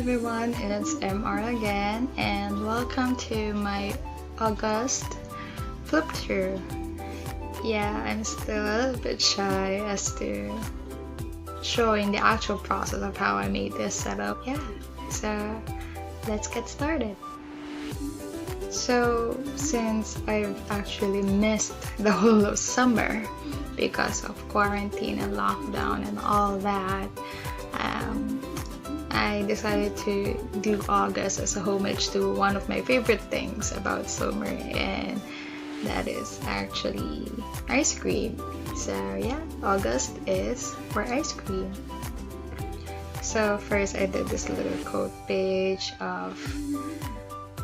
everyone, it's MR again, and welcome to my August flip through. Yeah, I'm still a little bit shy as to showing the actual process of how I made this setup. Yeah, so let's get started. So since I've actually missed the whole of summer because of quarantine and lockdown and all that, I decided to do August as a homage to one of my favorite things about summer, and that is actually ice cream. So yeah, August is for ice cream. So first I did this little quote page of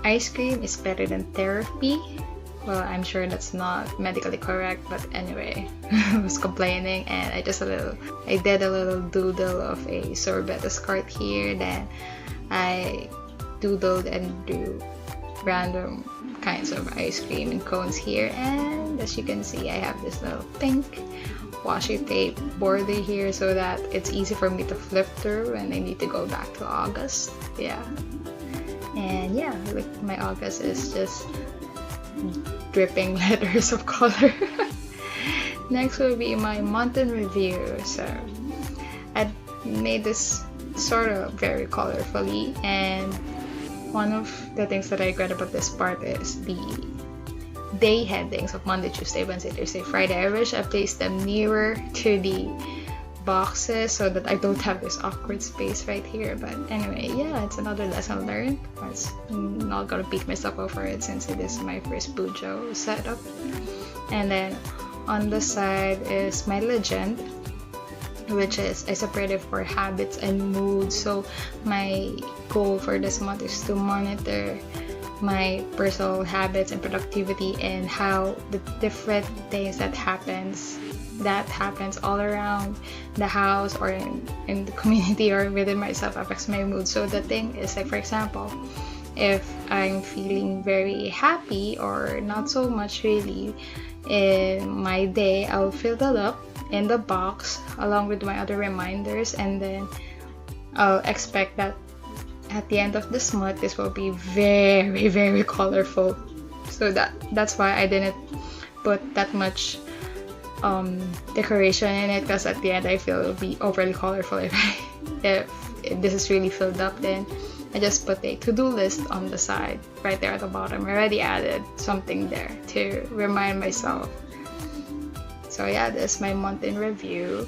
ice cream is better than therapy. Well, I'm sure that's not medically correct, but anyway, I was complaining and I did a little doodle of a sorbet escort here. Then I doodled and drew random kinds of ice cream and cones here, and as you can see, I have this little pink washi tape border here so that it's easy for me to flip through when I need to go back to August. Yeah, and yeah, look, my August is just dripping letters of color. Next will be my month in review. So I made this sort of very colorfully, and one of the things that I regret about this part is the day headings of Monday, Tuesday, Wednesday, Thursday, Friday. I wish I placed them nearer to the boxes so that I don't have this awkward space right here, but anyway, yeah, it's another lesson learned. I'm not gonna beat myself up for it since it is my first Bujo setup. And then on the side is my legend, which is I separated for habits and moods. So my goal for this month is to monitor my personal habits and productivity and how the different things that happens all around the house or in the community or within myself affects my mood. So the thing is, like, for example, if I'm feeling very happy or not so much really in my day, I'll fill that up in the box along with my other reminders, and then I'll expect that at the end of this month this will be very, very colorful. So that's why I didn't put that much decoration in it, because at the end I feel it will be overly colorful if this is really filled up. Then I just put a to-do list on the side right there at the bottom. I already added something there to remind myself. So yeah, this is my month in review.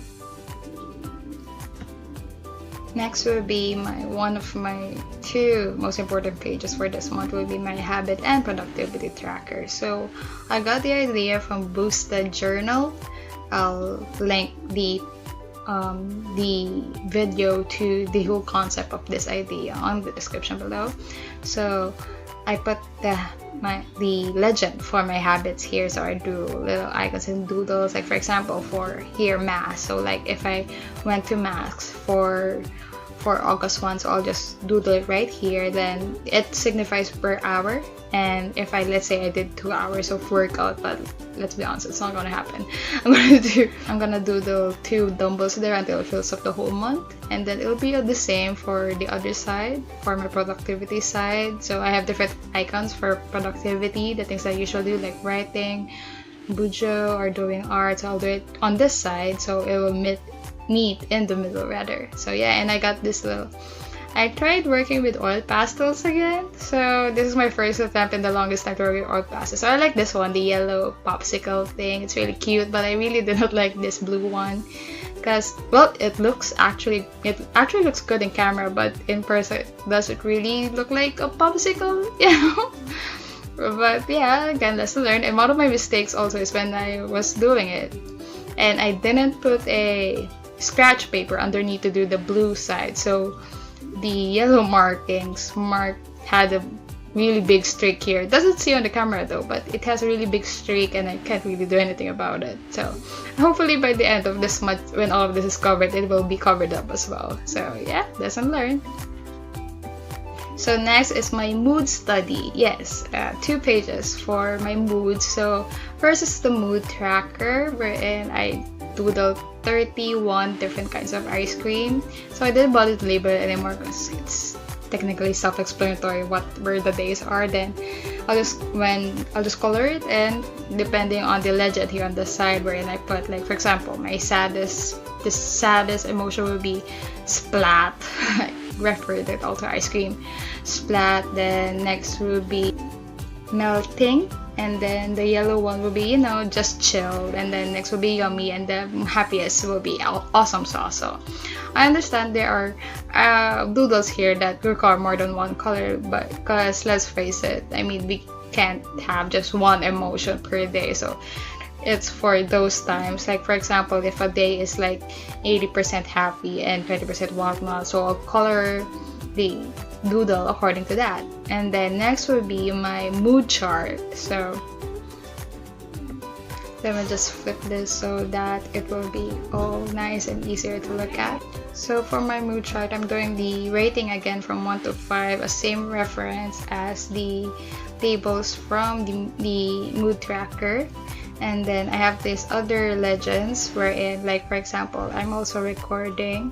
Next will be one of my two most important pages for this month will be my habit and productivity tracker. So I got the idea from Boosted Journal. I'll link the video to the whole concept of this idea on the description below. So I put the legend for my habits here, so I do little icons and doodles, like for example for here mass. So like if I went to mass for August 1, so I'll just doodle it right here. Then it signifies per hour, and if let's say I did 2 hours of workout, but let's be honest, it's not gonna happen. I'm gonna doodle 2 dumbbells there until it fills up the whole month, and then it'll be the same for the other side, for my productivity side. So I have different icons for productivity, the things I usually do, like writing, bujo, or doing art. So I'll do it on this side, so it will meet in the middle rather. So yeah, and I got this I tried working with oil pastels again. So this is my first attempt in the longest time to work with oil pastels. So I like this one, the yellow popsicle thing. It's really cute, but I really did not like this blue one because, well, it actually looks good in camera, but in person does it really look like a popsicle? Yeah. But yeah, again, lesson learned. And one of my mistakes also is when I was doing it and I didn't put a scratch paper underneath to do the blue side. So the yellow markings had a really big streak here. It doesn't see on the camera though, but it has a really big streak and I can't really do anything about it. So hopefully by the end of this month, when all of this is covered, it will be covered up as well. So yeah, lesson learned. So next is my mood study. Yes, 2 pages for my mood. So first is the mood tracker, wherein I doodled 31 different kinds of ice cream. So I didn't bother to label it anymore because it's technically self-explanatory what where the days are, then I'll just color it, and depending on the legend here on the side wherein I put, like for example, the saddest emotion will be splat. I referred it all to ice cream. Splat. Then next will be melting, and then the yellow one will be, you know, just chilled, and then next will be yummy, and the happiest will be awesome sauce. So I understand there are doodles here that require more than one color, but because let's face it, I mean, we can't have just one emotion per day, so it's for those times. Like for example, if a day is like 80% happy and 20% whatnot, so I'll color the doodle according to that. And then next will be my mood chart. So let me just flip this so that it will be all nice and easier to look at. So for my mood chart, I'm doing the rating again from 1 to 5, a same reference as the tables from the mood tracker. And then I have these other legends wherein, like for example, I'm also recording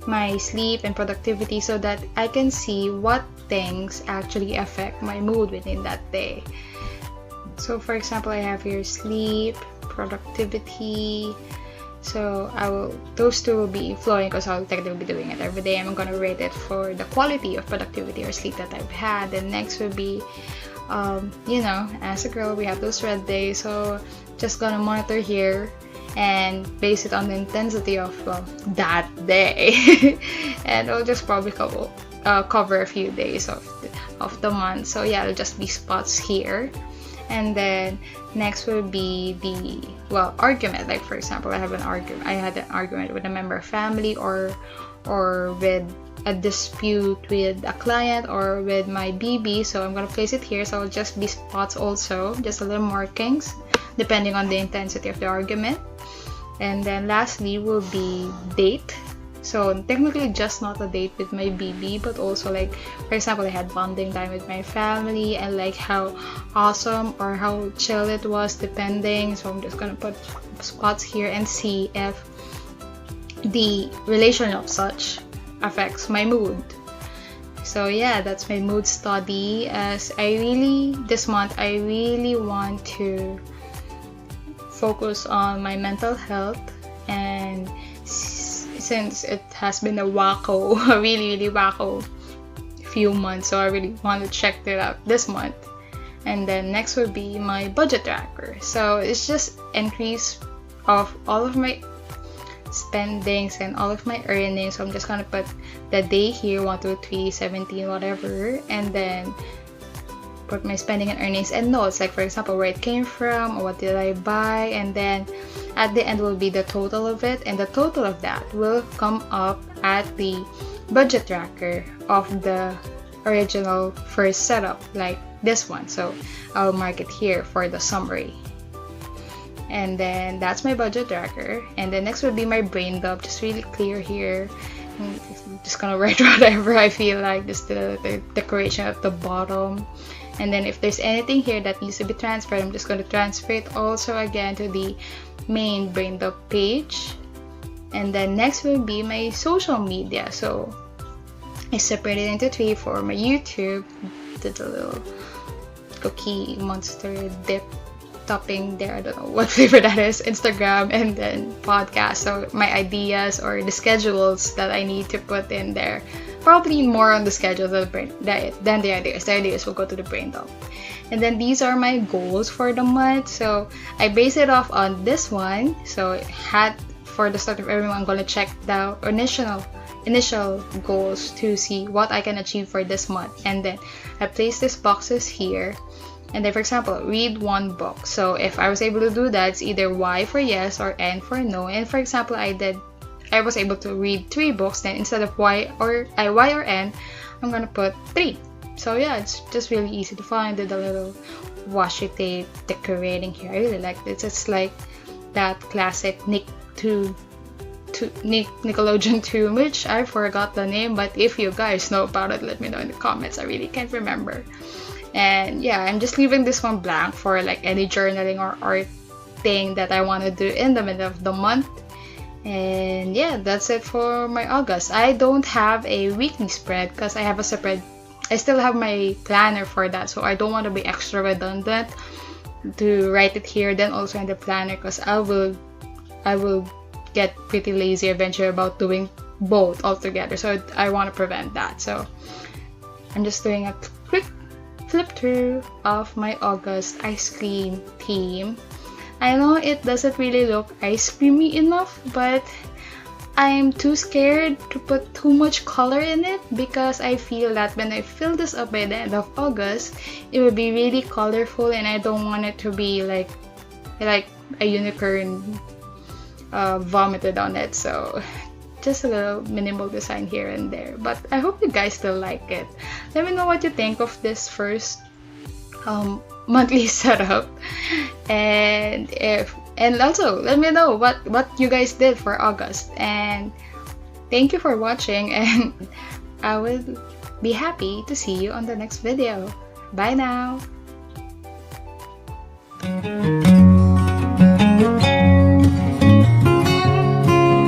my sleep and productivity so that I can see what things actually affect my mood within that day. So for example, I have here sleep, productivity. So those two will be flowing because I'll technically be doing it every day. I'm gonna rate it for the quality of productivity or sleep that I've had. And next will be, you know, as a girl, we have those red days. So just gonna monitor here and base it on the intensity of that day. And I'll just probably cover a few days of the month. So yeah, it'll just be spots here. And then next will be the argument. Like for example, I had an argument with a member of family, or with a dispute with a client, or with my BB. So I'm gonna place it here. So it'll just be spots also, just a little markings depending on the intensity of the argument. And then lastly will be date. So technically just not a date with my BB, but also like for example, I had bonding time with my family, and like how awesome or how chill it was depending. So I'm just gonna put spots here and see if the relation of such affects my mood. So yeah, that's my mood study. As this month I really want to focus on my mental health, and since it has been a really wacko few months, so I really want to check it out this month. And then next will be my budget tracker. So it's just entries of all of my spendings and all of my earnings. So I'm just gonna put the day here, 1, 2, 3, 17, whatever, and then put my spending and earnings and notes, like for example where it came from or what did I buy, and then at the end will be the total of it, and the total of that will come up at the budget tracker of the original first setup, like this one. So I'll mark it here for the summary. And then that's my budget tracker. And then next will be my brain dump, just really clear here. I'm just gonna write whatever I feel like, just the decoration at the bottom. And then if there's anything here that needs to be transferred, I'm just going to transfer it also again to the main brain dump page. And then next will be my social media. So I separated into 3 for my YouTube. Did a little cookie monster dip topping there. I don't know what flavor that is. Instagram, and then podcast. So my ideas or the schedules that I need to put in there. Probably more on the schedule than the ideas. The ideas will go to the brain dump. And then these are my goals for the month. So I base it off on this one. So for the start of every month, I'm going to check the initial goals to see what I can achieve for this month. And then I place these boxes here. And then for example, read 1 book. So if I was able to do that, it's either Y for yes or N for no. And for example, I was able to read 3 books, then instead of Y or N, I'm gonna put 3. So yeah, it's just really easy to find. Did a little washi tape decorating here. I really like this. It's like that classic Nickelodeon tune, which I forgot the name, but if you guys know about it, let me know in the comments. I really can't remember. And yeah, I'm just leaving this one blank for like any journaling or art thing that I want to do in the middle of the month. And yeah, that's it for my August. I don't have a weekly spread because I have a separate, I still have my planner for that, so I don't want to be extra redundant to write it here then also in the planner, because I will get pretty lazy eventually about doing both altogether, so I want to prevent that. So I'm just doing a quick flip through of my August ice cream theme. I know it doesn't really look ice creamy enough, but I'm too scared to put too much color in it because I feel that when I fill this up by the end of August, it will be really colorful, and I don't want it to be like a unicorn vomited on it. So just a little minimal design here and there, but I hope you guys still like it. Let me know what you think of this first monthly setup, and also let me know what you guys did for August. And thank you for watching, and I will be happy to see you on the next video. Bye now.